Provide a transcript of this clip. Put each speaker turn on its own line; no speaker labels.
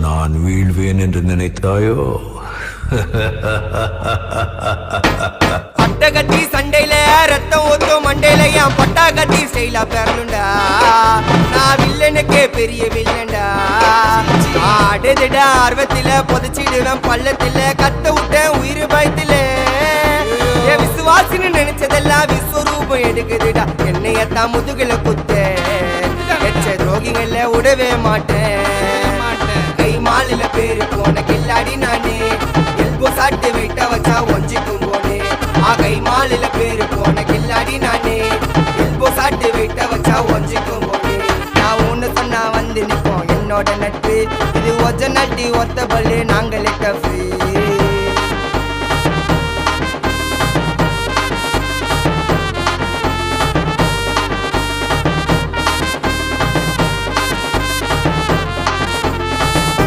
நான் வீழ்வேன் என்று நினைத்தாயோ?
பட்டகத்தி சண்டையில ரத்தம் ஊத்தும் மண்டையில என் பட்டாகத்தி ஸ்டைலா பெறலுண்டா. நான் வில்லனுக்கே பெரிய வில்லன்டா. ஆடுதிட ஆர்வத்தில புதைச்சிடுவேன் பள்ளத்தில கத்த விட்டேன் உயிர் பயத்தில. என் விசுவாசின்னு நினைச்சதெல்லாம் விஸ்வரூபம் எடுக்குதுடா. என்னையத்தான் முதுகுல குத்த எச்ச துரோகிகள விடவே மாட்டேன். கை மாலில பேரு போன கில்லாடி நானே. எல்போ சாட்டு வெயிட்ட வச்சா ஒஞ்சிக்கும் போனே. கை மாலில பேரு போன கில்லாடி நானே. எல்போ சாட்டு வெயிட்ட வச்சா ஒஞ்சிக்கும் போனே. நான் ஒண்ணு சொன்னா வந்து நிப்போம் என்னோட நட்பு. இது ஒஜ நட்டி ஒத்த பல்லு நாங்களே டஃபு.